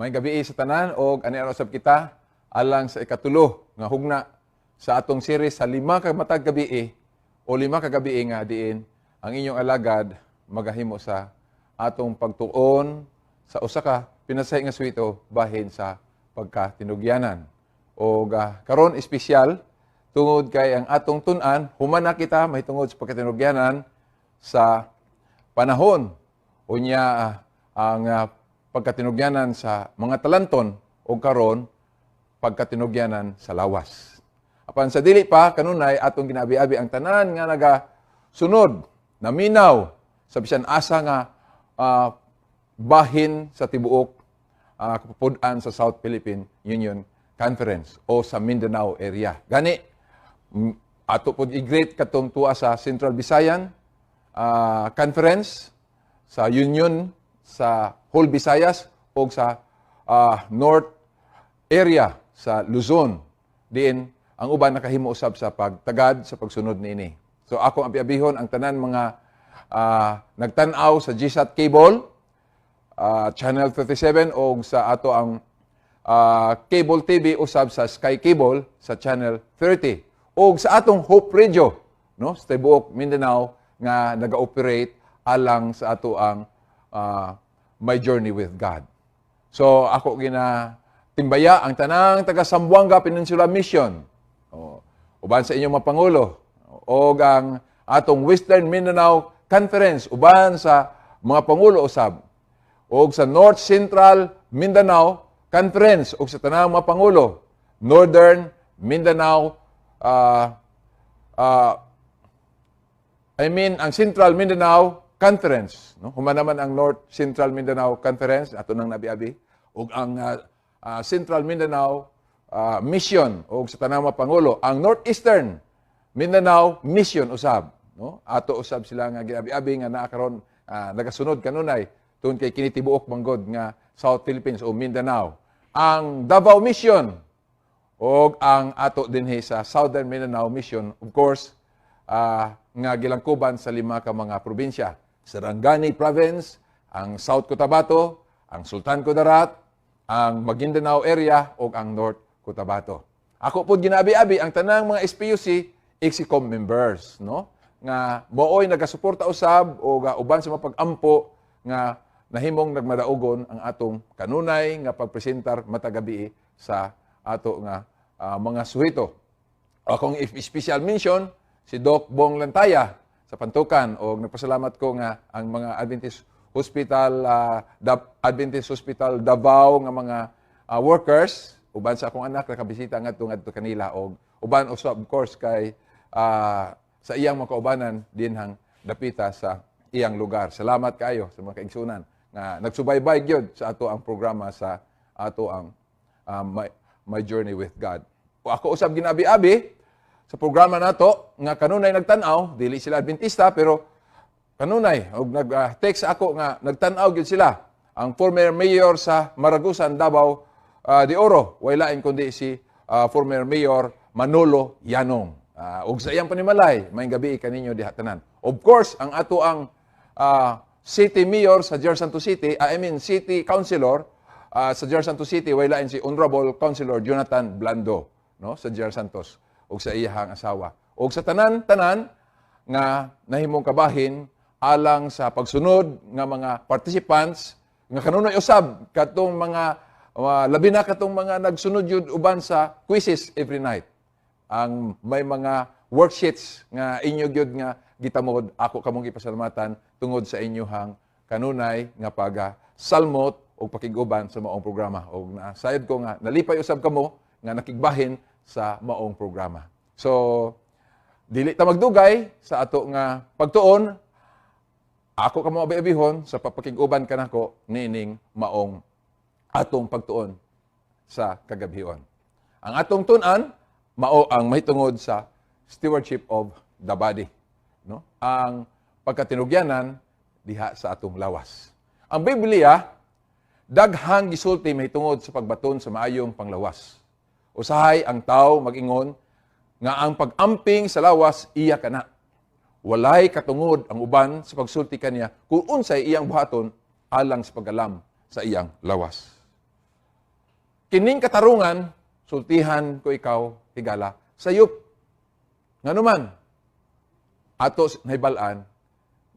May gabi sa tanan o ani usab kita alang sa ikatulo nga hugna sa atong series sa 5 ka matag gabi o 5 ka gabi nga diin ang inyong alagad magahimo sa atong pagtuon sa usa ka pinasay nga suwito bahin sa pagkatinugyanan. O karon espesyal tungod kay ang atong tun-an human na kita mahitungod sa pagkatinugyanan sa panahon unya ang pagkatinugyanan sa mga talanton o karon pagkatinugyanan sa lawas. Apan sa dili pa kanunay atong ginabi-abi ang tanan nga nagasunod naminaw sa bisan asa nga bahin sa tibuok kapupud-an sa South Philippine Union Conference o sa Mindanao area. Gani ato pud i-greet katong tuwa sa Central Visayan Conference sa Union sa whole Visayas o sa North area sa Luzon. Diin ang uban nakahimo usab sa pagtagad sa pagsunod niini. So ako abi-abihon ang tanan mga nagtan-aw sa GSAT cable Channel 37 o sa ato ang cable TV usab sa Sky Cable sa Channel 30 o sa atong Hope Radio no sa tibuok Mindanao nga naga-operate alang sa ato ang My Journey with God. So ako timbaya ang tanang taga Zamboanga Peninsula Mission. Uban sa inyong mga pangulo o ang atong Western Mindanao Conference uban sa mga pangulo usab o sa North Central Mindanao Conference o sa tanang mga pangulo Northern Mindanao ang Central Mindanao Conference, no? Human naman ang North Central Mindanao Conference, ato nang nabi-abi, o ang Central Mindanao Mission, o sa tanang mga pangulo, ang Northeastern Mindanao Mission usab, no? Ato usab sila nga ginabi-abi nga naakaron nagasunod kanunay tungod kay kini tibuok manggod nga South Philippines o Mindanao. Ang Davao Mission o ang ato dinhi sa Southern Mindanao Mission, of course, nga gilangkuban sa 5 ka mga probinsya. Sarangani Province, ang South Cotabato, ang Sultan Kudarat, ang Maguindanao area o ang North Cotabato. Ako po ginabi-abi ang tanang mga SPUC EXICOM members, no? Nga mooy nagasuporta usab o uban sa mapag-ampo nga nahimong nagmadaugon ang atong kanunay nga pagpresentar matagabi sa ato nga mga suhito. Akong special mention si Doc Bong Lantaya sa Pantukan o nagpasalamat ko nga ang mga Adventist Hospital Davao nga mga workers uban sa akong anak nakabisita ngadto kanila og uban usab of course kay sa iyang mga kaubanan dinhang dapita sa iyang lugar. Salamat kayo sa mga kaigsunan nga nagsubaybay gyud sa ato ang programa sa ato ang My Journey with God. O ako usab ginabi-abi sa programa nato nga kanunay nagtan-aw, dili sila Adventista pero kanunay og nag-text ako nga nagtan-aw gyud sila. Ang former mayor sa Maragusan, Davao de Oro, way lain kundi si former mayor Manolo Yanong. Og sa iyang panimalay, may gabi kaninyo diha tanan. Of course, ang ato ang city mayor sa Jer Santos City, city councilor sa Jer Santos City, way lain si Honorable Councilor Jonathan Blando, no, sa Jer Santos o sa iyahang asawa. O sa tanan-tanan nga nahimong kabahin alang sa pagsunod nga mga participants nga kanunay usab katong mga labi na katong mga nagsunod yun uban sa quizzes every night. Ang may mga worksheets nga inyo gyud nga gitamod ako kamong gipasalamatan tungod sa inyohang kanunay nga salmot o pakiguban sa maong programa. O nasayod ko nga nalipay usab kamo nga nakigbahin sa maong programa. So, dili ta magdugay sa ato nga pagtuon. Ako kamo abi-abihon sa papakig-uban kanako nining maong atong pagtuon sa kagabhion. Ang atong tun-an mao ang mahitungod sa stewardship of the body, no? Ang pagkatinugyanan diha sa atong lawas. Ang Biblia daghang gisulti mahitungod sa pagbaton sa maayong panglawas. Usahay ang tao mag-ingon nga ang pag-amping sa lawas iya kana. Walay katungod ang uban sa pagsulti kaniya kung unsay iyang buhaton alang sa pag-alam sa iyang lawas. kining katarungan, sultihan ko ikaw, higala, sayop. Nga naman, ato nahibalaan,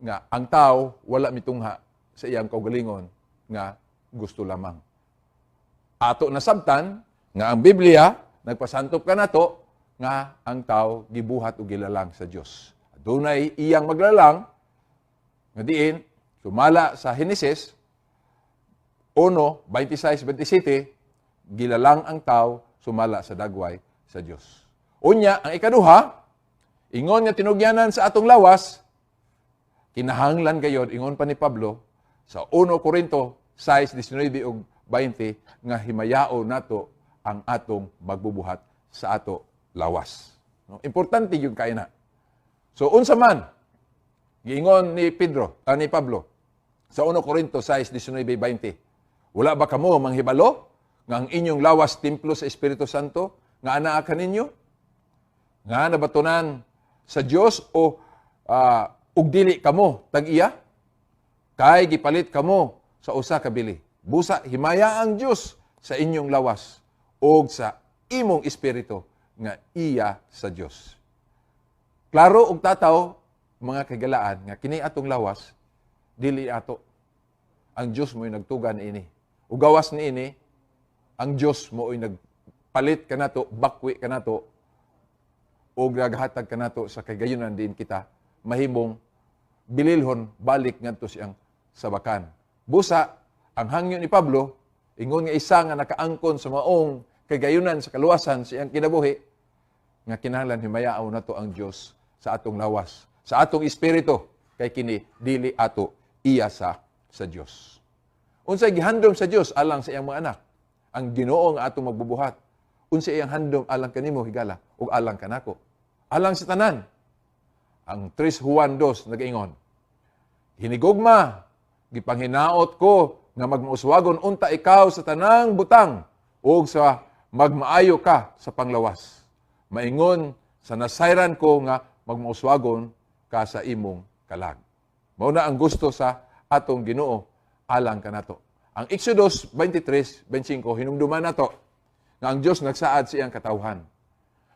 nga ang tao wala mitungha sa iyang kaugalingon nga gusto lamang. Ato nasabtan nga ang Biblia nagpasantop ka nato nga ang tao gibuhat o gilalang sa Dios. Dunay iyang maglalang nga diin sumala sa Henesis 1:26-27 gilalang ang tao sumala sa dagway sa Dios. Unya ang ikaduha ingon nga tinugyanan sa atong lawas, kinahanglan gayod, ingon pa ni Pablo, sa 1 Corinto 6:19 ug 20, nga himayao nato ang atong magbubuhat sa ato lawas. No? Importante yung kaya na. So, unsa man, giingon ni Pablo, sa 1 Corinto 6:19, 20, wala ba kamo manghibalo, nga ang inyong lawas templo sa Espiritu Santo, nga anaa kaninyo? Nga nabatunan sa Dios o ug dili kamo tag-iya? Kay gipalit kamo sa usa ka bili. Busa himaya ang Dios sa inyong lawas o sa imong espiritu nga iya sa Dios. Klaro og tataw mga kagalaan nga kini atong lawas dili ato. Ang Dios mo'y nagtugan ini. Ug gawas niini ang Dios mo'y nagpalit kanato, bakwi kanato o naghatag kanato sa kagayunan din kita mahimong bililhon balik ngadto siyang sabakan. Busa ang hangyo ni Pablo ingon nga isa nga nakaangkon sa maong kagayunan sa kaluwasan sa iyang kinabuhi nga kinahanglan himayao nato ang Dios sa atong lawas, sa atong espiritu kay kini dili ato iya sa Dios. Unsay gihandom sa Dios alang sa iyang mga anak? Ang Ginoo nga atong magbubuhat. Unsay iyang handom alang kanimo higala ug alang kanako? Alang sa tanan. Ang 3 Juan 2 nag-ingon, hinigugma, gipanghinaot ko nga magmauswagon unta ikaw sa tanang butang o sa magmaayo ka sa panglawas. Maingon sa nasayran ko nga magmauswagon ka sa imong kalag. Mao na ang gusto sa atong Ginoo alang kanato. Ang Exodus 23:25 hinumduman nato nga ang Dios nagsaad sa iyang katawhan.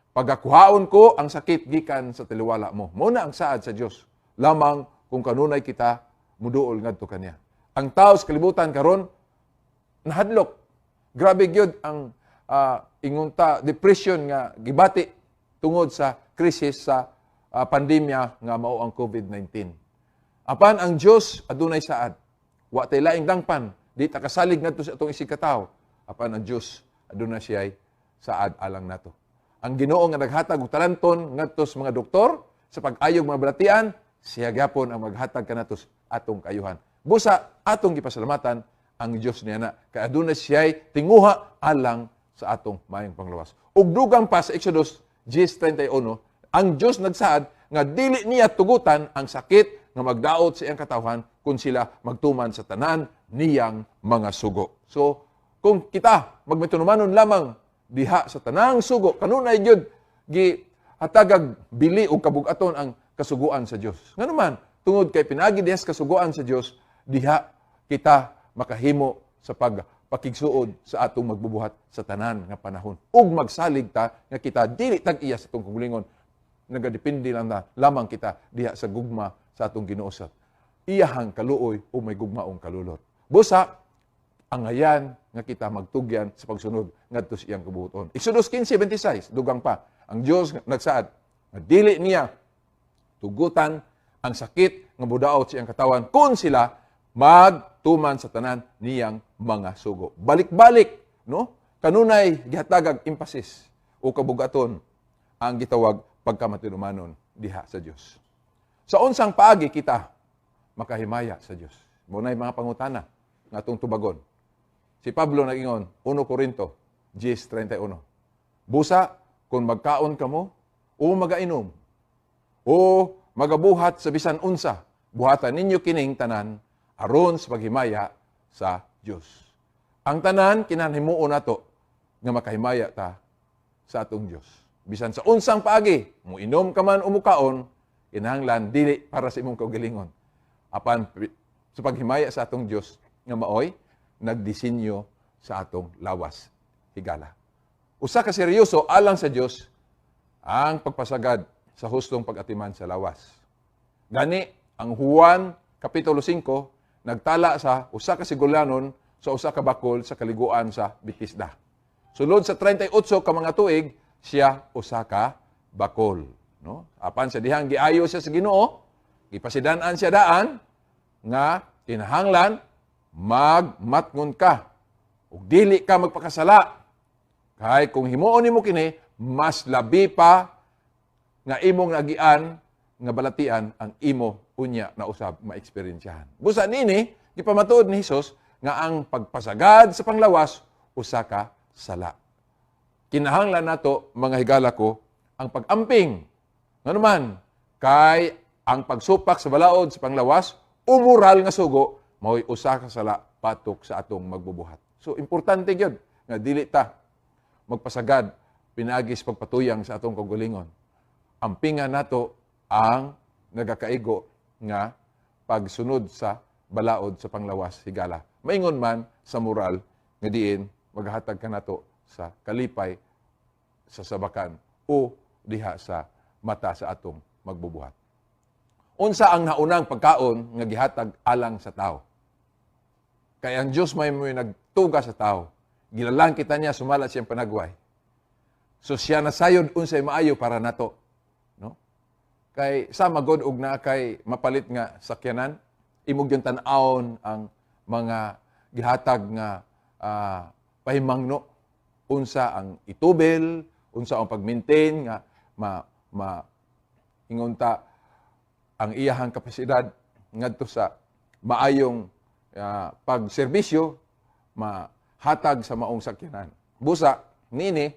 Pagakuhaon ko ang sakit gikan sa tiliwala mo. Mao na ang saad sa Dios. Lamang kung kanunay kita muduol ngadto kaniya. Ang tao sa kalibutan karon nahadlok. Grabe gyud ang ingunta depression nga gibati tungod sa krisis sa pandemya nga mao ang COVID-19. Apan ang Dios adunay saad. Wa tay laing dangpan, di ta kasalig ngadto sa atong isig katawo. Apan ang Dios adunay siyay saad alang nato. Ang Ginoo nga naghatag og talenton ngadto sa mga doktor sa pag-ayog mga balatian, siya gyapon ang maghatag kanato sa atong kaayuhan. Busa atong gipasalamatan ang Dios niya na kay adunay siyay tinguha alang sa atong mayong panglawas. Ug dugang pa sa Exodus 10:31, ang Dios nagsaad nga dili niya tugutan ang sakit nga magdaot sa iyang katawhan kung sila magtuman sa tanan niyang mga sugo. So, kung kita magmatunumanon lamang diha sa tanang sugo, kanunay gyud gihatagag bili og kabugaton ang kasuguan sa Dios. Nga naman, tungod kay pinagi diha sa kasuguan sa Dios, diha kita makahimo sa pagpakigsuod sa atong magbubuhat sa tanan nga panahon. Ug magsalig ta nga kita dili tag-iya sa atong kagalingon. Nagadepende lang na lamang kita diha sa gugma sa atong Ginoo sa iyahang kaluoy o may gugmaong kalulot. Busa ang ayan nga kita magtugyan sa pagsunod ngadto sa iyang kabuhaton. Exodus 15:26 dugang pa. Ang Dios nagsaad nga dili niya tugutan ang sakit nga budaot sa iyang katawan kung sila magtuman sa tanan niyang mga sugo. Balik-balik, no? Kanunay gihatagag emphasis o kabugaton ang gitawag pagkamatinumanon diha sa Dios. Sa unsang paagi kita makahimaya sa Dios. Munay mga pangutana nga atong tubagon. Si Pablo nag-ingon 1 Corinto 10:31. Busa kung magkaon kamo o magainom o magabuhat sa bisan unsa, buhatan ninyo kining tanan aron sa paghimaya sa Dios. Ang tanan kinahanglan nato nga makahimaya ta sa atong Dios. Bisan sa unsang paagi, muinom ka man o mukaon, kinahanglan dili para sa imong kaugalingon. Apan sa paghimaya sa atong Dios nga maoy nagdisenyo sa atong lawas. higala. Usa ka seryoso alang sa Dios ang pagpasagad sa hustong pag-atiman sa lawas. Gani ang Juan kapitulo 5 nagtala sa usa ka sigulanon sa usa ka bakol sa kaliguan sa Bethesda. Sulod sa 38 ka mga tuig, siya usa ka bakol, no? Apan sa dihang giayo siya sa Ginoo, gipasidan-an siya daan nga kinahanglan magmatngon ka ug dili ka magpakasala. Kay kung himuon nimo kini, mas labi pa nga imong nagian nga balatian ang imo unya na usab maeksperiensyahan. Busa nini gipamatuod ni Hesus nga ang pagpasagad sa panglawas usa ka sala. Kinahanglan nato mga higala ko ang pag-amping. Nganuman kay ang pagsupak sa balaod sa panglawas umural nga sugo mao'y usa ka sala patok sa atong magbubuhat. So importante gyud nga dili ta magpasagad pinagis pagpatuyang sa atong kaugalingon. Ampingan nato ang nagakaigo nga pagsunod sa balaod sa panglawas higala. Maingon man sa moral nga diin maghatag ka nato sa kalipay sa sabakan o diha sa mata sa atong magbubuhat. Unsa ang naunang pagkaon nga gihatag alang sa tao? Kay ang Dios may nagtuga sa tao. Gilalang kita niya sumala siyang panagway. So siya nasayod unsay maayo para nato, no? Kay sa magod og na kay mapalit nga sakyanan, imog yung tan-awon ang mga gihatag nga pahimangno, unsa ang itubel, unsa ang pag-maintain nga ingunta ang iyahang kapasidad ngadto sa maayong pagserbisyo mahatag sa maong sakyanan. Busa nini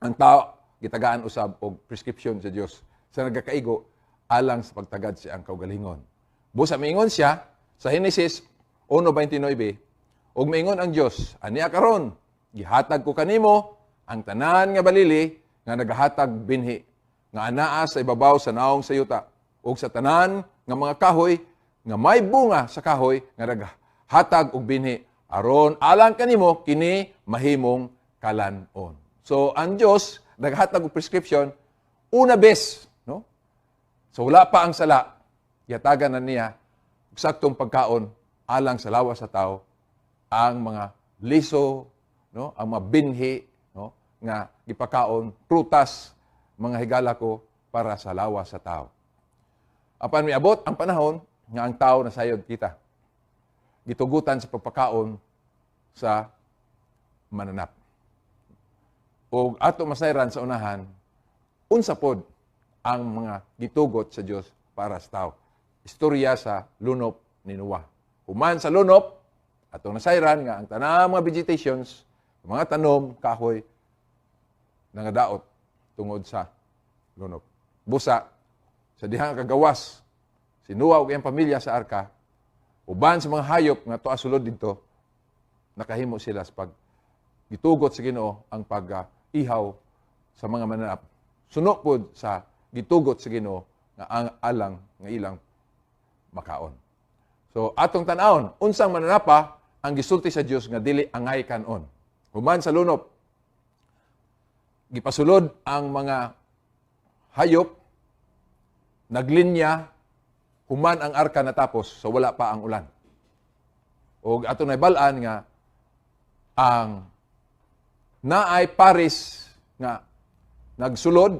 ang tao gitagaan usab og prescription sa Dios sa nagakaigo alang sa pagtagad siya ang kaugalingon. Busa miingon siya sa Henesis 1:29, ug miingon ang Dios, aniya karon gihatag ko kanimo ang tanan nga balili nga nagahatag binhi nga anaa sa ibabaw sa naong sayuta ug sa tanan nga mga kahoy nga may bunga sa kahoy nga nagahatag og binhi aron alang kanimo kini mahimong kalan-on. So ang Dios naghatag og prescription una bes, no? So wala pa ang sala, yatagan na niya saktong pagkaon alang sa lawas sa tao ang mga liso, no? Ang mga binhi, no? Nga gipakaon prutas mga higala ko para sa lawas sa tao. Apan miabot ang panahon nga ang tao nasayod kita. Gitugutan sa pagpakaon sa mananap. O ato masayran sa unahan, unsa pod ang mga gitugot sa Dios para sa tao. Istorya sa lunop ni Noah. Human sa lunop, atong nasayran nga ang tanang mga vegetations, mga tanom, kahoy, nangadaot tungod sa lunop. Busa, sa dihang kagawas, si Noah ug iyang pamilya sa arka, uban sa mga hayop nga tuwa sulod dito, nakahimo sila sa gitugot sa Ginoo ang pag-ihaw sa mga mananap. Suno pod sa gitugot sa Ginoo nga ang alang nga ilang makaon. So atong tan-awon, unsang mananapa ang gisulti sa Dios nga dili angay kanon. Human sa lunop, gipasulod ang mga hayop, naglinya, human ang arka natapos, so wala pa ang ulan. O ato na balaan nga, ang naay paris nga nagsulod,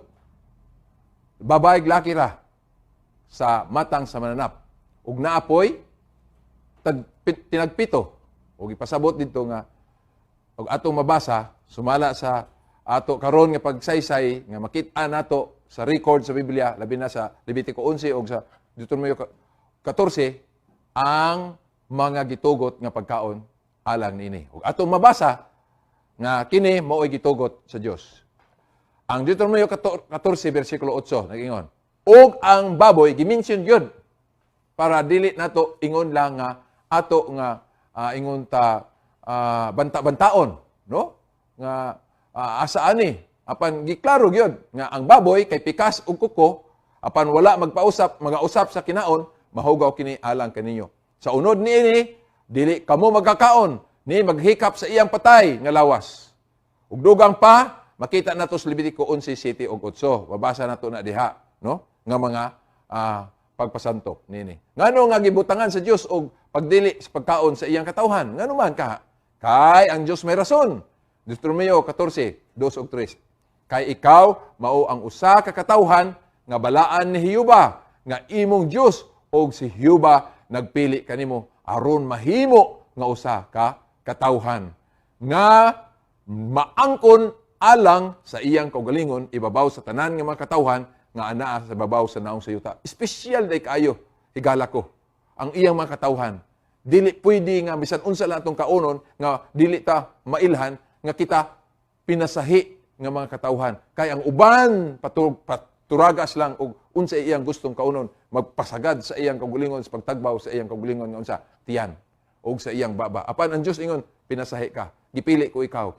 babae laki ra sa matang sa mananap. Ug naapoy, tinagpito. O ipasabot dito nga, og atong mabasa, sumala sa ato karon nga pagsaysay nga makita nato sa record sa Biblia labi na sa Levitico 11 o sa Deuteronomio 14 ang mga gitugot nga pagkaon alang niini. Ug atong mabasa nga kini mao'y gitugot sa Dios. Ang Deuteronomio 14 bersikulo 8 nagingon, ug ang baboy gimension gyud para dili nato ingon lang nga ato nga ingon ta banta-bantaon, no? Nga asa ani apan giklaro gyud nga ang baboy kay pikas ug kuko apan wala magausap sa kinaon mahugaw kini alang kaninyo. Sa unod niini dili kamo magkakaon ni maghikap sa iyang patay nga lawas. Ug dugang pa, makita nato sa Levitico 11:7 ug 8. Babasa nato na diha, no? Nga mga pagpasantok nini. Ngano nga gibutangan sa Dios og pagdili sa pagkaon sa iyang katawhan? Ngano man ka? Kay ang Dios may rason. Deuteronomio 14:2 ug 3. Kay ikaw mao ang usa ka katawhan nga balaan ni Hiyuba, nga imong Dios, og si Hiyuba nagpili kanimo aron mahimo nga usa ka katawhan nga maangkon alang sa iyang kaugalingon ibabaw sa tanan nga mga katawhan nga anaa sa babaw sa naong sayuta. Espesyal day kaayo higala ko ang iyang mga katawhan. Dili pwede nga bisan unsa lang atong kaunon nga dili ta mailhan nga kita pinasahi nga mga katawhan. Kay ang uban paturagas lang og unsa iyang gustong kaunon, magpasagad sa iyang kaugalingon sa pagtagbaw sa iyang kaugalingon nga unsa tiyan og sa iyang baba. Apan ang Dios ingon pinasahi ka. Gipili ko ikaw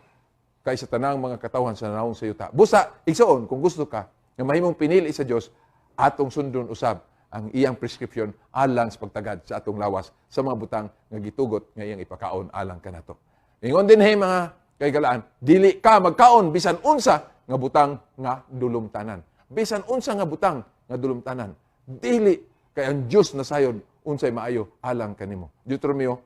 kay sa tanang mga katawhan sa naong sayuta. Busa igsoon kung gusto ka nga mahimong pinili sa Dios atong sundon usab ang iyang prescription alang sa pagtagad sa atong lawas sa mga butang nga gitugot nga iyang ipakaon alang kanato. Ingon din mga kaygalaan, dili ka magkaon bisan unsa nga butang nga dulumtanan. Bisan unsa nga butang nga dulumtanan. Dili kay ang Dios nasayod unsay maayo alang kanimo. Deuteronomio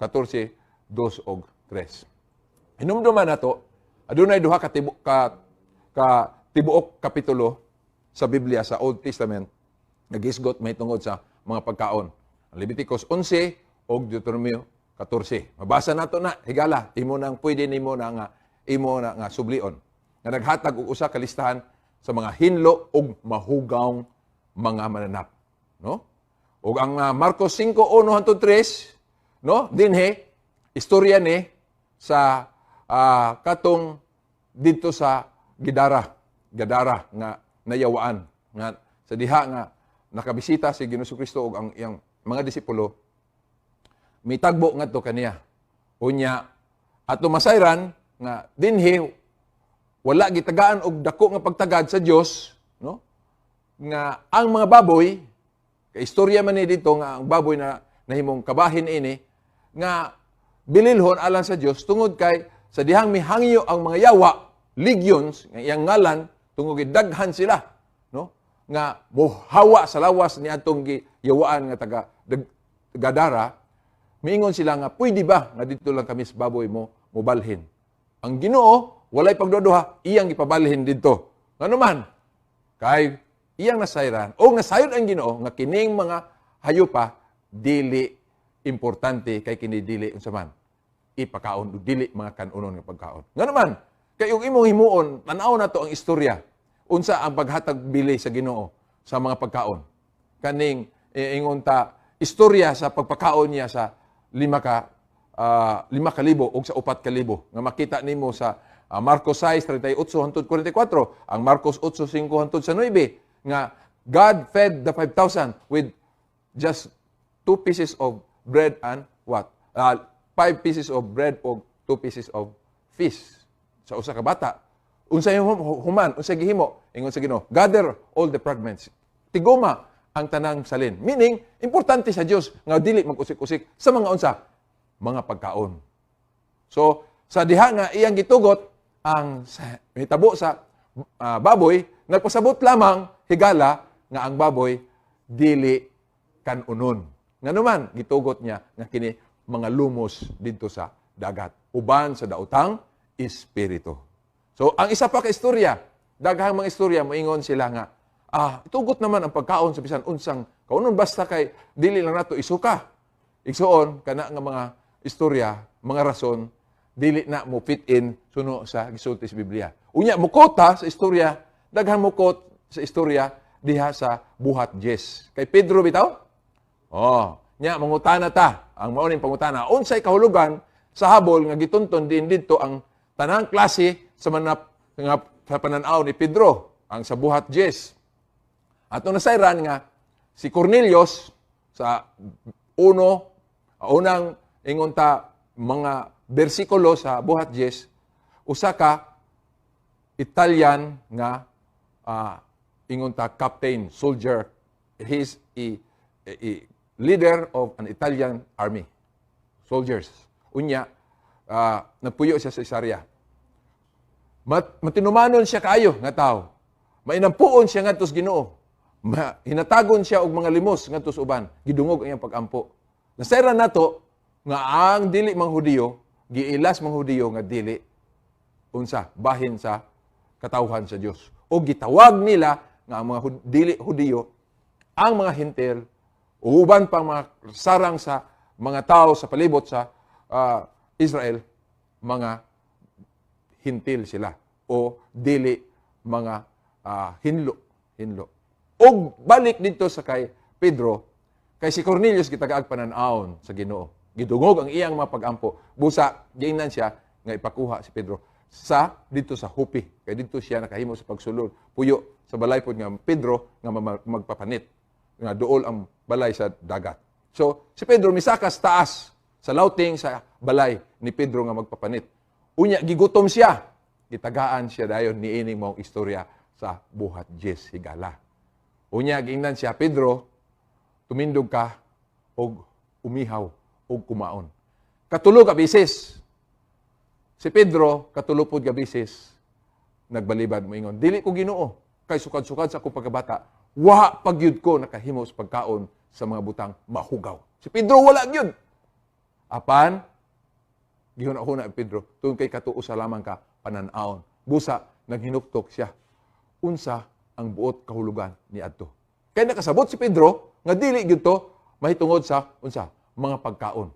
14:2 ug 3. Hinumduman nato adunay duha ka tibuok kapitulo sa Biblia sa Old Testament nagisgot may tungod sa mga pagkaon. Leviticus 11 ug Deuteronomio 14. Mabasa nato na higala imo nang pwede nimo na nga imo na nga sublion. Nga naghatag og usa ka listahan sa mga hinlo ug mahugawng mga mananap, no? Ug ang Marcos 5:1-3, no? Dinhi istorya ni sa katong dito sa Gadara nga nayawaan nga sa diha nga nakabisita si Ginoong Kristo ug ang iyang mga disipulo mitagbo ngadto kaniya. Unya ato masayran nga dinhi wala gitagaan og dako nga pagtagad sa Dios, no? Nga ang mga baboy kay istorya man ni dito nga ang baboy na nahimong kabahin ini nga bililhon alang sa Dios tungod kay sa dihang mihangyo ang mga yawa, legions nga iyang ngalan tungod gidaghan sila, no? Nga mohawa sa lawas ni atong giyawaan nga taga Gadara. Miingon sila nga, pwede ba nga dito lang kami sa baboy mo mobalhin? Ang Ginoo, walay pagduduha, iyang ipabalhin dito. Ngano man? Kay iyang nasayran, o nasayod ang Ginoo, nga kining mga hayupa, dili importante kay kini dili unsa man. Ipakaon, dili mga kanunon nga pagkaon. Ngano man? Kay yung imong himuon, tanaw na to ang istorya. Unsa ang paghatag bili sa Ginoo sa mga pagkaon. Kaning, ingon ta, istorya sa pagpakaon niya sa 5,000 o sa 4,000 nga makita nimo sa Marcos 6:38-44, ang Marcos 8:5-9 nga God fed the 5,000 with just 2 pieces of bread and what? 5 pieces of bread o 2 pieces of fish sa usa ka bata. Unsay human, unsay gihimo? Ingon sa Ginoo, gather all the fragments. Tigoma ang tanang salin. Meaning, importante sa Dios nga dili mag-usik-usik sa mga unsa, mga pagkaon. So, sa diha nga iyang gitugot ang hitabo sa baboy, nagpasabot lamang higala nga ang baboy dili kanunon. Nganuman gitugot niya nga kini mga lumos didto sa dagat, uban sa daotang espiritu. So, ang isa pa ka istorya, daghang mga istorya moingon sila nga itugot naman ang pagkaon sa bisan unsang kaunon basta kay dili lang nato isuka. Igsuon kana nga mga istorya, mga rason dili na mo fit in suno sa gisulti sa Biblia. Unya mukota sa istorya, daghang mukot sa istorya diha sa buhat Jes. Kay Pedro bitaw? Nya mangutana ta, ang mao ning pangutana, unsay kahulugan sa habol nga gitunton din didto ang tanang klase sa manap nga sa pananaw ni Pedro, ang sa buhat Jes. Atong nasayran nga si Cornelius sa unang ingon ta mga bersikulo sa buhat Jes, usa ka Italian nga ingon ta captain, soldier. He's a leader of an Italian army. Soldiers. Unya, nagpuyo siya sa Isarya. Matinumanon siya kaayo nga tao. Mainampuon siya ngadto sa Ginoo. Hinatagon siya og mga limos ngadto sa uban. Gidungog ang iyang pag-ampo. Nasayra nato nga ang dili mang Hudiyo, giilas mang Hudiyo nga dili unsa bahin sa katawhan sa Dios. O gitawag nila nga ang mga dili Hudiyo ang mga hintil o uban pang mga sarang sa mga tao sa palibot sa Israel, mga hintil sila o dili mga hinlo. Og balik dito sa kay Pedro, kay si Cornelius gitagaag panan-awon sa Ginoo. Gidungog ang iyang mga pag-ampo. Busa, giingnan siya nga ipakuha si Pedro dito sa Hupi. Kay dito siya nakahimo sa pagsulod. Puyo sa balay pod nga Pedro nga magpapanit. Nga duol ang balay sa dagat. So, si Pedro misakas taas sa lauting sa balay ni Pedro nga magpapanit. Unya, gigutom siya. Gitagaan siya dayon ni ining mong istorya sa buhat Jes higala. Unya, giingnan siya, Pedro, tumindog ka og umihaw og kumaon. Katulo ka bisis. Si Pedro, katulo pod ka bisis, nagbalibad moingon, dili ko Ginoo, kay sukad-sukad sa akong pagkabata, wa pagyud ko nakahimo sa pagkaon sa mga butang mahugaw. Si Pedro wala gyud. Apan gihuna-huna Pedro, tungod kay katuo sa lamang ka panan-awon. Busa naghinuktok siya. Unsa ang buot kahulugan ni adto. Kay nakasabot si Pedro nga dili gyud to mahitungod sa unsa mga pagkaon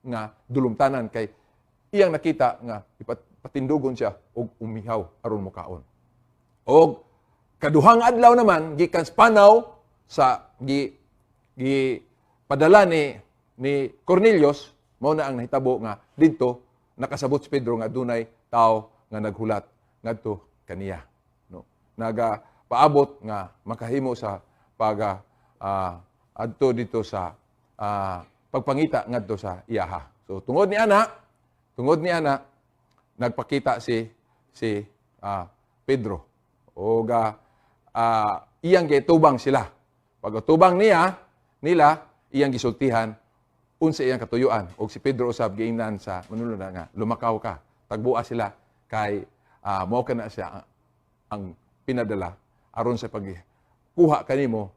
nga dulumtanan kay iyang nakita nga ipatindugon siya og umihaw aron mokaon. Og kaduhang adlaw naman gikan sa panaw sa padala ni Cornelius mao na ang nahitabo nga didto nakasabot si Pedro nga dunay tao nga naghulat ngadto kaniya. No. Paabot nga makahimo sa adto dito sa pagpangita ngadto sa iyaha. So tungod ni ana nagpakita si Pedro o iyang gitubang sila. Pag tubang nila iyang gisultihan unsa iyang katuyuan og si Pedro usab giingnan sa manulod nga lumakaw ka. Tagbua sila kay mao kana siya ang pinadala aron sa pagkuha kanimo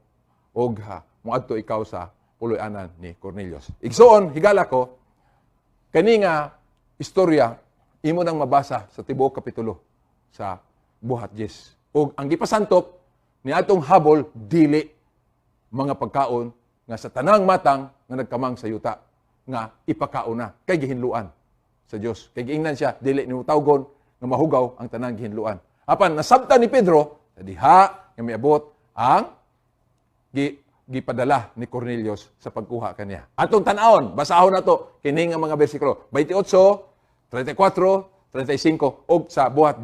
og moadto ikaw sa puloy-anan ni Cornelius. Igsoon higala ko kani nga istorya imo nang mabasa sa tibuok kapitulo sa buhat Jes. Og ang gipasantop ni atong habol dili mga pagkaon nga sa tanang matang nga nagkamang sa yuta nga ipakaon na kay gihinluan sa Dios. Kay giingnan siya dili ni tawgon nga mahugaw ang tanang gihinluan. Apan nasabtan ni Pedro sa diha nga miabot ang gipadala ni Cornelius sa pagkuha kaniya. Atong tan-awon, basahon nato kini nga mga bersikulo 28, 34, 35 og sa buhat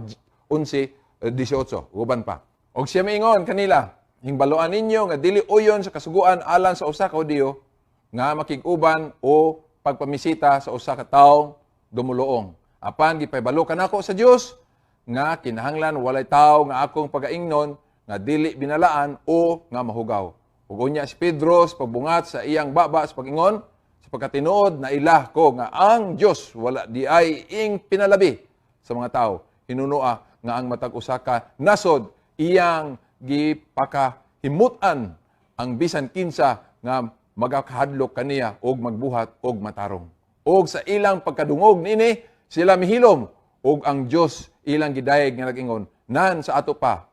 11, 18 uban pa. Og siya miingon kanila, hingbaluan ninyo nga dili uyon sa kasuguan alang sa usa ka Hudiyo nga makig-uban o pagpamisita sa usa ka taong dumuluong. Apan gipahibalo kanako sa Dios nga kinahanglan walay tawo nga akong pagaingnon nga dili binalaan o nga mahugaw. Ug unya si Pedro sa pagbungat sa iyang baba sa pag-ingon sa pagkatinuod na ilah ko nga ang Dios wala di ay ing pinalabi sa mga tawo. Hinunua nga ang matag usa ka nasod iyang gipakahimutan ang bisan kinsa nga magakahadlok kaniya og magbuhat og matarong. Og sa ilang pagkadungog nini sila mihilom og ang Dios ilang gidayeg nga nag-ingon nan sa ato pa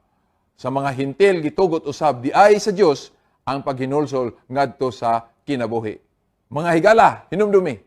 sa mga hintil gitugot usab di ay sa Dios ang paghinulsol ngadto sa kinabuhi. Mga higala, hinumdumi,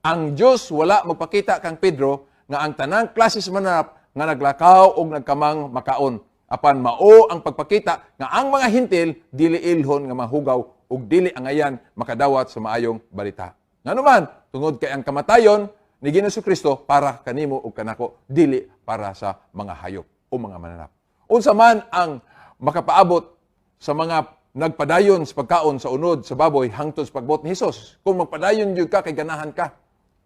ang Dios wala magpakita kang Pedro nga ang tanang klase sa mananap nga naglakaw og nagkamang makaon. Apan mao ang pagpakita nga ang mga hintil dili ilhon nga mahugaw ug dili angayan makadawat sa maayong balita. Nganuman, tungod kay ang kamatayon ni Ginoong Kristo para kanimo ug kanako, dili para sa mga hayop o mga mananap. Unsa man ang makapaabot sa mga nagpadayon sa pagkaon sa unod sa baboy hangtod sa pagbot ni Hesus. Kung magpadayon jud ka kay ganahan ka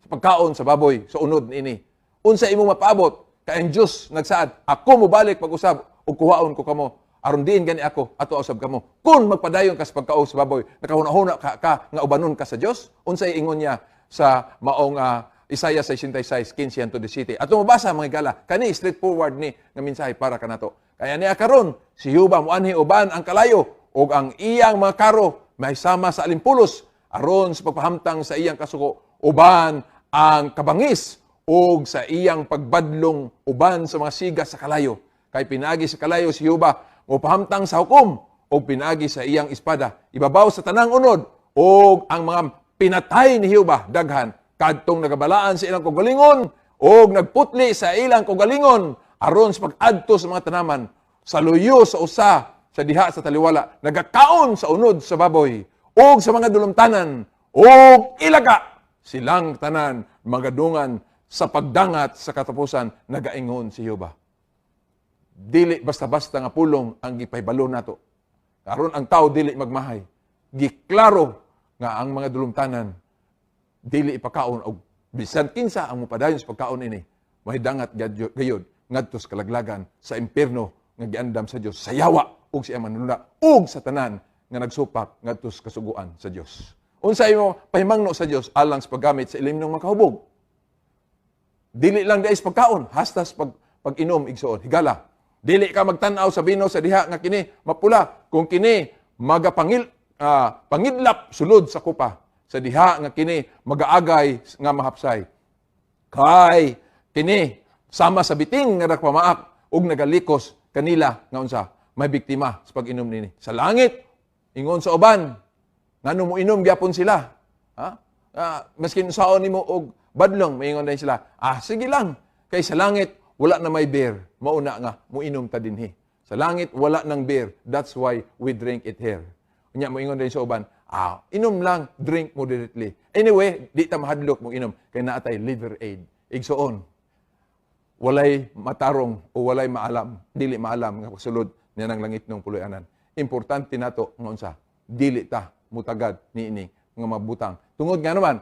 sa pagkaon sa baboy sa unod niini. Unsa imong mapaabot kay ang Dios nagsaad, ako mo balik pag-usab ug kuhaon ko kamo aron diin gani ako ato usab kamo. Kung magpadayon ka sa pagkaon sa baboy, nakahuna-huna ka nga ubanon ka sa Dios. Unsay ingon niya sa maong Isaiah 66, 15 hangtod 17. Ato mabasa mga higala, kani straightforward ni nga mensahe para kanato. Kaya niya karon si Jehova muanhi uban ang kalayo ug ang iyang mga karo may sama sa alimpulos aron sa pagpahamtang sa iyang kasuko uban ang kabangis ug sa iyang pagbadlong uban sa mga siga sa kalayo. Kay pinagi sa kalayo si Jehova o pahamtang sa hukom o pinagi sa iyang espada. Ibabaw sa tanang unod o ang mga pinatay ni Jehova daghan kadtong nagabalaan sa ilang kaugalingon o nagputli sa ilang kaugalingon aron sa pag-adto sa mga tanaman sa luyo sa usa sa diha sa taliwala nagakaon sa unod sa baboy o sa mga dulumtanan o ilaga silang tanan magadungan sa pagdangat sa katapusan nagaingon si Jehova. Dili basta-basta nga pulong ang gipahibalo nato. Karon ang tao dili magmahay. Giklaro nga ang mga dulumtanan dili ipakaon og bisan kinsa ang mopadayon sa pagkaon ini. Mahidangat gayud ngadto sa kalaglagan sa impierno nga giandam sa Dios sa yawa ug sa manunula ug sa tanan nga nagsupak ngadto sa kasuguan sa Dios. Unsa imo pahimangno sa Dios alang sa paggamit sa ilim ng makahubog? Dili lang guys pagkaon, hastas pag-inom igsuon. Higala. Dili ka magtan-aw sa bino sa diha nga kini mapula kung kini pangidlap sulod sa kupa sa diha nga kini magaagay nga mahapsay. Kay kini sama sa biting nga nagpamaak ug nagalikos kanila nga unsa may biktima sa pag-inom nini. Sa langit ingon sa uban ngano mo inom gyapon sila. Ha? Maskin saon nimo og badlong maingon din sila. Sige lang kay sa langit wala na may beer. Mauna nga, muinom ta dinhi. Sa langit, wala nang beer. That's why we drink it here. Unya, moingon din sa uban, inom lang, drink moderately. Anyway, di ta mahadlok mo inom. Kaya naatay liver aid. Igsoon, walay matarong o walay maalam, dili maalam nga pagsulod niya ng langit ng puluyanan. Importante nato nga unsa, dili ta mutagad niini nga mabutang. Tungod nga naman,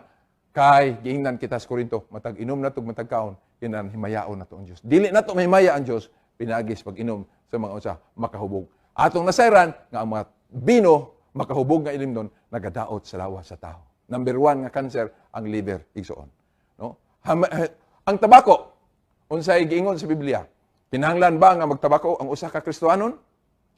kay giingnan kita sa Korinto, matag inom na tug matag kaon, kinan himayaon nato ang Dios. Dili nato mahimaya ang Dios pinagis pag inom sa mga unsa makahubog. Atong nasayran nga ang mga bino makahubog nga ilim don nagadaot sa lawas sa tao. Number 1 nga cancer ang liver igsoon. No? Ang tabako unsay giingon sa Biblia? Kinahanglan ba nga magtabako ang usa ka Kristohanon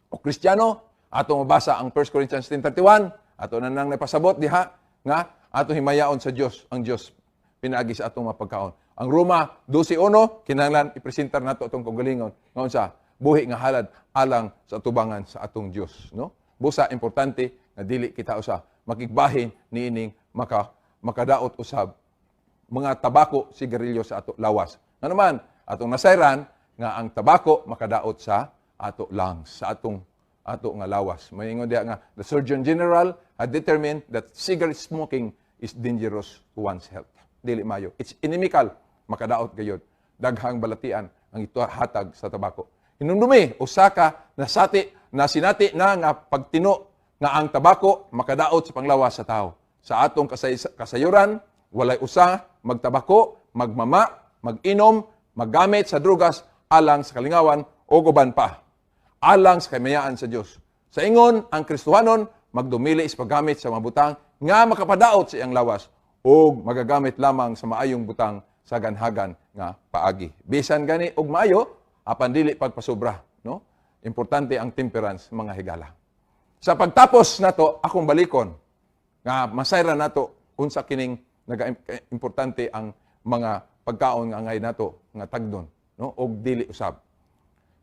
o Kristiyano? Atong mabasa ang 1 Corinthians 10:31, ato na nang napasabot diha nga ato himayaon sa Dios, ang Dios pinaagi sa atong mapagkaon. Ang Roma 12:1 kinahanglan ipresentar nato atong kaugalingon nga unsa buhi nga halad alang sa atubangan sa atong Dios, no? Busa importante nga dili kita usa makigbahin niining makadaot usab mga tabako sigarilyo sa ato lawas. Nga naman atong nasayran nga ang tabako makadaot sa ato lungs, sa ato nga lawas. Maingon diha nga the Surgeon General had determined that cigarette smoking is dangerous to one's health. Dili mayo. It's inimical. Makadaot gayud. Daghang balatian ang ito hatag sa tabako. Hinumdumi, usaka na sinati na nga pagtino nga ang tabako makadaot sa panglawas sa tao. Sa atong kasayuran, walay usa magtabako, magmama, mag-inom, maggamit sa drugas alang sa kalingawan o guban pa. Alang sa kamayaan sa Dios. Sa ingon, ang Kristohanon magdumili sa paggamit sa mabutang nga makapadaot sa iyang lawas o magagamit lamang sa maayong butang sa ganhagan nga paagi. Bisan gani og maayo, apan dili pagpasobra, no? Importante ang temperance, mga higala. Sa pagtapos nato, akong balikon nga masayra nato unsa kining naga-importante ang mga pagkaon nga ngay nato nga tagdon, no? Og dili usab.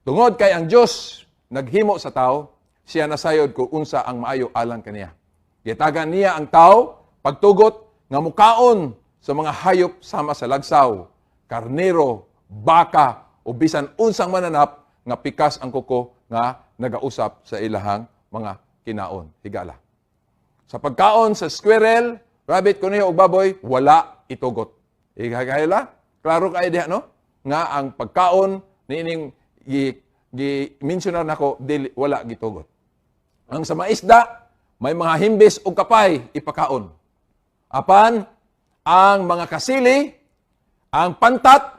Tungod kay ang Dios naghimo sa tao, siya nasayod kung unsa ang maayo alang kaniya. Gitagan niya ang tao pagtugot nga mukaon sa mga hayop sama sa lagsaw, karnero, baka o bisan unsang mananap nga pikas ang kuko nga nagausap sa ilahang mga kinaon, higala. Sa pagkaon sa squirrel, rabbit, kuneho ug baboy, wala itugot. Higala, klaro kay diha no? Nga ang pagkaon niining gi-mentionar nako dili wala gitugot. Ang sa maisda, may mga himbis o kapay ipakaon. Apan, ang mga kasili, ang pantat,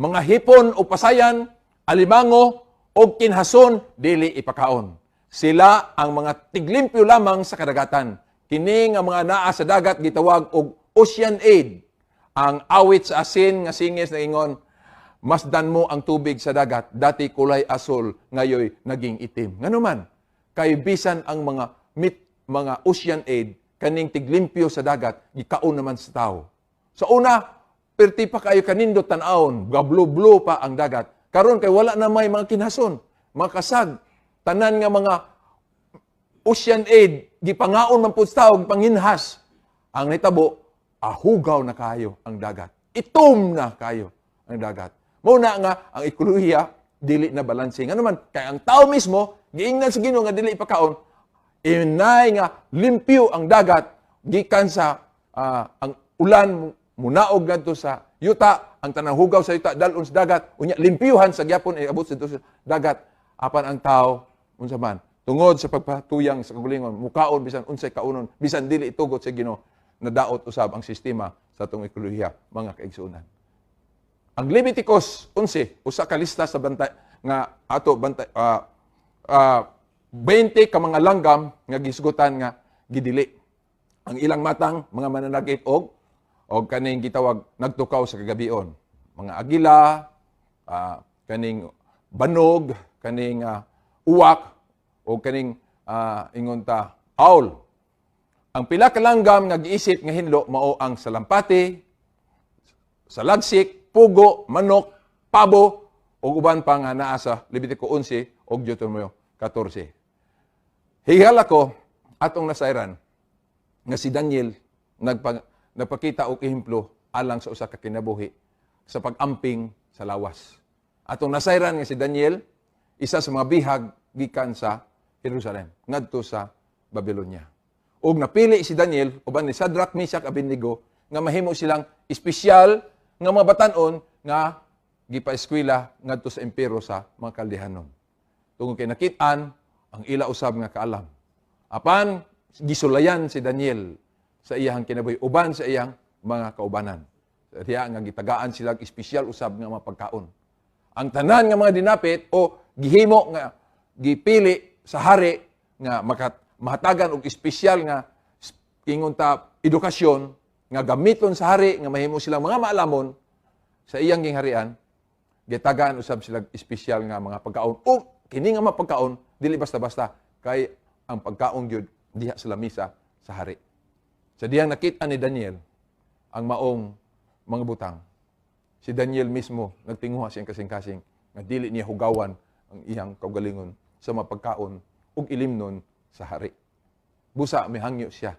mga hipon o pasayan, alimango o kinhason, dili ipakaon. Sila ang mga tiglimpyo lamang sa kadagatan. Kini nga mga naa sa dagat gitawag og ocean aid. Ang awit sa asin nga singis na ingon, masdan mo ang tubig sa dagat, dati kulay asol, ngayoy naging itim. Nga naman, kay bisan ang mga ocean aid, kaning tiglimpyo sa dagat, gikaon naman sa tao. Sa una, perti pa kayo kanindot tanawon, gablo-blo pa ang dagat. Karon kay wala na may mga kinhason, mga kasag, tanan nga mga ocean aid, gipangaon man pud sa tao, gipanghinhas. Ang nitabo, ahugaw na kayo ang dagat. Itom na kayo ang dagat. Muna nga, ang ekolohiya, dili na balansing. Ano man, kaya ang tao mismo, giingnan sa Ginoo nga dili ipakaon, inay nga limpyo ang dagat, gikan sa ang ulan, munaog ngadto sa yuta, ang tanang hugaw sa yuta, dalon sa dagat, unya limpyuhan sa gyapon, abot sa dagat, apan ang tao, unsa man, tungod sa pagpatuyang sa kagulingon, mukaon, bisan unsay kaunon, bisan dili itugot sa Ginoo, nadaot usab ang sistema sa atong ekolohiya, mga kaigsuonan. Ang Leviticus 11, usa ka lista sa bantay nga ato bantay 20 ka mga langgam nga gisgutan nga gidili. Ang ilang matang mga mananakit og kaning gitawag nagtukaw sa kagabion. Mga agila, kaning banog, kaning uwak o kaning ingon ta owl. Ang pila ka langgam nga giisip nga hinlo mao ang salampati, salagsik, pugo, manok, pabo, o uban pa nga naa sa Levitico 11 o Deuteronomio 14. Higala ko, atong nasairan, nga si Daniel nagpakita og ehemplo alang sa usa ka kinabuhi sa pag-amping sa lawas. Atong nasairan nga si Daniel, isa sa mga bihag gikan sa Jerusalem, ngadto sa Babylonia. Og napili si Daniel, uban ni Shadrach, Meshach, Abednego, nga mahimo silang espesyal nga mga batan-on nga gipa-eskwela ngadto sa impero sa mga Kaldehanon. Tungod kay nakit-an ang ila usab nga kaalam. Apan gisulayan si Daniel sa iyang kinabuhi uban sa iyang mga kaubanan. Diya nga gitagaan sila espesyal usab nga mga pagkaon. Ang tanan nga mga dinapit o gihimo nga gipili sa hari nga mahatagan og espesyal nga ingon ta edukasyon nga gamiton sa hari, nga mahimo silang mga maalamon sa iyang gingharian, gitagaan usab sila espesyal nga mga pagkaon. O kini nga mga pagkaon, dili basta-basta, kay ang pagkaon gyud diha sa lamisa sa hari. Sa diyang nakita ni Daniel, ang maong mga butang, si Daniel mismo nagtinguha siyang kasing-kasing nga dili niya hugawan ang iyang kaugalingon sa mga pagkaon ug ilimnon sa hari. Busa, may hangyo siya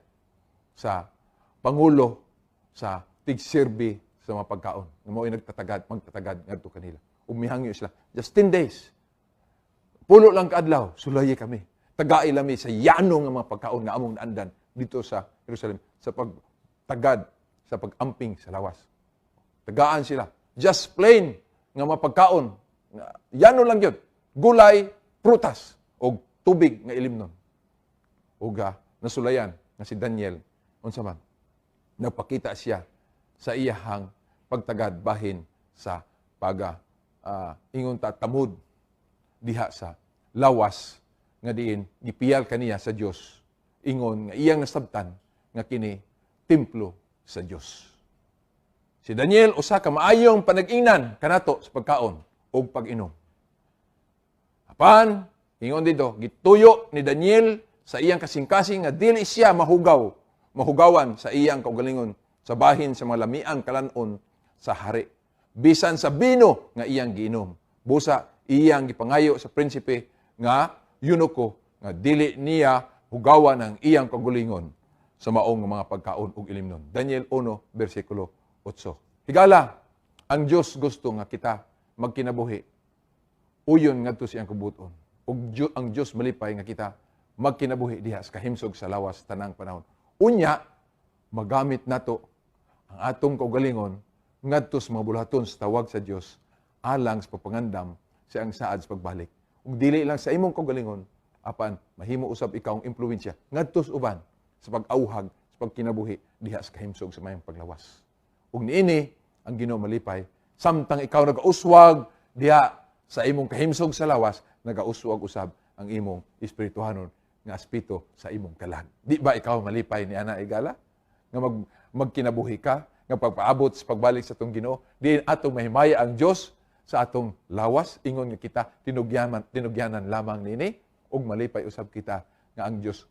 sa pangulo sa tig-serbi sa mga pagkaon. Na mo'y magtatagad ngadto kanila. Umihangyo sila. Just 10 days. Pulo lang kaadlaw, sulayi kami. Tagai lami sa yano nga mga pagkaon nga among naandan dito sa Jerusalem sa pagtagad, sa pag-amping sa lawas. Tagaan sila. Just plain nga mga pagkaon. Yano lang yun. Gulay, prutas, o tubig nga ilimnon. Uga, nasulayan nga si Daniel, unsa man, nagpakita siya sa iyahang pagtagad bahin sa ingon ta tamud diha sa lawas nga diin gipiyal kaniya sa Dios, ingon nga iyang nasabtan nga kini templo sa Dios. Si Daniel usa ka maayong panag-ingnan kanato sa pagkaon ug pag-inom. Apan ingon dito, gituyo ni Daniel sa iyang kasing-kasing nga dili siya mahugawan sa iyang kaugalingon sa bahin sa mga lamiang kalanon sa hari. Bisan sa bino nga iyang giinom. Busa iyang gipangayo sa prinsipe nga eunuko nga dili niya hugawan ang iyang kaugalingon sa maong mga pagkaon ug ilimnon. Daniel 1 bersikulo 8. Higala, ang Dios gusto nga kita magkinabuhi. Uyon ngadto sa iyang kabuton. Ug ang Dios malipay nga kita magkinabuhi diha sa kahimsog sa lawas tanang panahon. Unya, magamit nato ang atong kaugalingon ngadto sa mga bulaton sa tawag sa Dios alang sa pagpangandam sa ang saad sa pagbalik. Ug dili lang sa imong kaugalingon, apan mahimo usab ikaw ang impluwensya ngadto sa uban sa pag-auhag sa pagkinabuhi diha sa kahimsog sa mayang paglawas. Ug niini ang Ginoo malipay, samtang ikaw nagauswag diha sa imong kahimsog sa lawas, nagauswag usab ang imong espirituhanon nga aspito sa imong kalag. Di ba ikaw malipay ni ana igala? Nga magkinabuhi ka, nga pagpaabot sa pagbalik sa atong Ginoo, diin atong mahimaya ang Dios sa atong lawas, ingon nga kita tinugyanan lamang nini, ug malipay usab kita nga ang Dios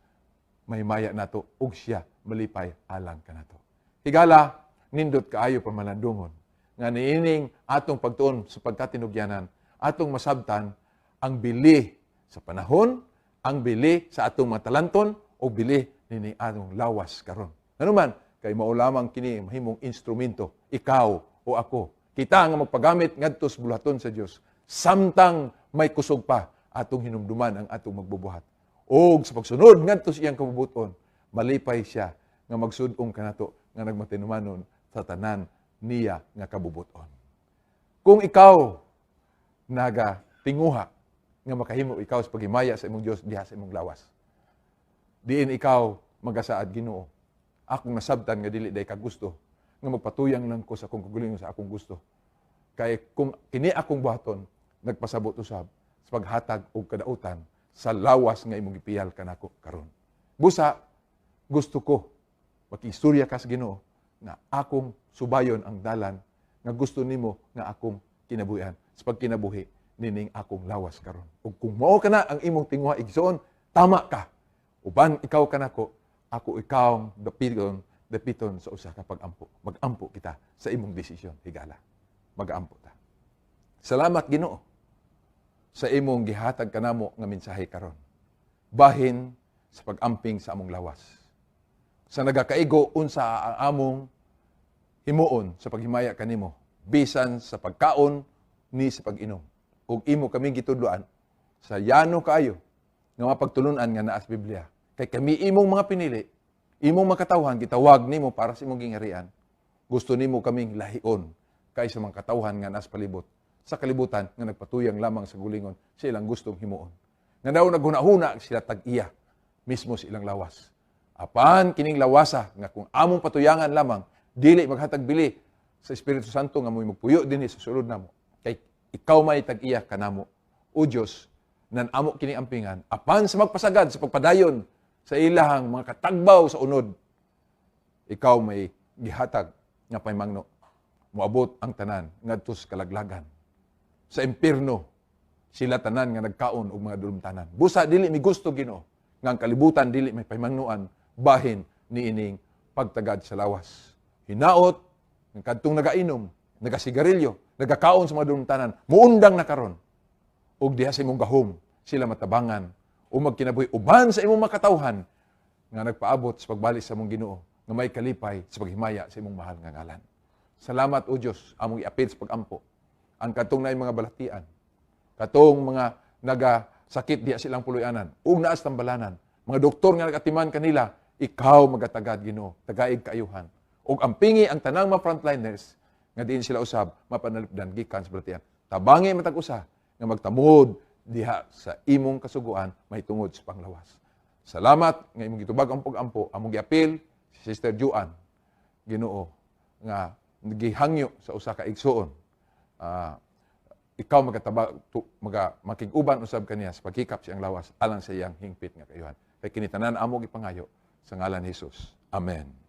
mahimaya nato ug siya malipay alang kanato. Higala, nindot kaayo pamalandungon nga niining atong pagtuon sa pagkatinugyanan, atong masabtan ang bili sa panahon, ang bili sa atong mga talanton, o bili nini atong lawas karon. Ano man, kay mao lamang kini mahimong instrumento, ikaw o ako. Kita nga magpagamit ngadto sa bulaton sa Dios, samtang may kusog pa atong hinumduman ang atong magbubuhat. O sa pagsunod ngadto sa iyang kabubuton, malipay siya nga magsudong kanato nga nagmatinumanon sa tanan niya nga kabubuton. Kung ikaw tinguha nga makahimo ikaw sa paghimaya sa imong Dios diha sa imong lawas, diin ikaw magasaad, Ginoo, akong nasabtan nga dili day ka gusto nga magpatuyang lang ko sa akong kagalingon sa akong gusto. Kay kung kini akong buhaton nagpasabot usab sa paghatag og kadautan sa lawas nga imong gipiyal kanako karon. Busa gusto ko makistorya ka sa Ginoo nga akong subayon ang dalan nga gusto nimo nga akong kinabuhian sa pagkinabuhi nining akong lawas karon. Ug kung mao kana ang imong tinguha igsoon, tama ka. Uban ikaw kanako, ako ikaw dapiton sa usa ka pag-ampo. Mag-ampo kita sa imong desisyon, higala. Mag-ampo ta. Salamat, Ginoo, sa imong gihatag kanamo nga mensahe karon. Bahin sa pag-amping sa among lawas. Sa nagakaigo unsa ang among himuon sa paghimaya kanimo, bisan sa pagkaon ni sa pag-inom. Ug imo kaming gitudloan sa yano kaayo nga mapagtulunan nga naa sa Biblia. Kay kami imong mga pinili, imong makatawhan gitawag nimo para sa imong gingarian. Gusto nimo kaming lahion kaysa mga katawhan nga nas palibot sa kalibutan nga nagpatuyang lamang sa gulingon sa ilang gustong himuon. Nga daw naghuna-huna sila tag-iya mismo sa ilang lawas. Apan kining lawasa nga kung among patuyangan lamang dili maghatag bili sa Espiritu Santo nga mo'y magpuyo dinhi sa sulod namo. Kay ikaw may tag-iya kanamo, o Dios, nan amo kini ampingan apan sa magpasagad sa pagpadayon sa ilahang mga katagbaw sa unod, ikaw may gihatag nga paymangno moabot ang tanan ngadto sa kalaglagan sa impierno, sila tanan nga nagkaon og mga dulumtanan. Busa dili mi gusto, Ginoo, nga ang kalibutan dili may paymangnuan bahin niining pagtagad sa lawas. Hinaot ng kadtong nagainom, nagasigarilyo, nagakaon sa mga dulumtanan, muundang na karon. Og diha sa imong gahom sila matabangan o magkinabuhi uban sa imong makatawhan nga nagpaabot sa pagbalik sa imong Ginoo nga may kalipay sa paghimaya sa imong mahal nga ngalan. Salamat, O Dios, among iapil sa pagampo ang katong naay mga balatian, katong mga nagasakit diha silang puluyanan ug naas tambalanan, mga doktor nga nagatiman kanila, ikaw magatagad, Ginoo, tagaig kaayuhan. Ug ampingi ang tanang mga frontliners nga diin sila usab mapanalipdan gikan sa balatian. Tabangi matag usa nga magtamod diha sa imong kasuguan may tungod sa panglawas. Salamat nga imong gitubag ang pag-ampo, among giapil si Sister Juan, Ginoo, nga gihangyo sa usa ka igsoon. Ikaw makig-uban usab kaniya sa pagkikap siyang lawas alang sa iyang hingpit nga kayuhan. Kay kinitanan amo gipangayo sa ngalan ni Hesus. Amen.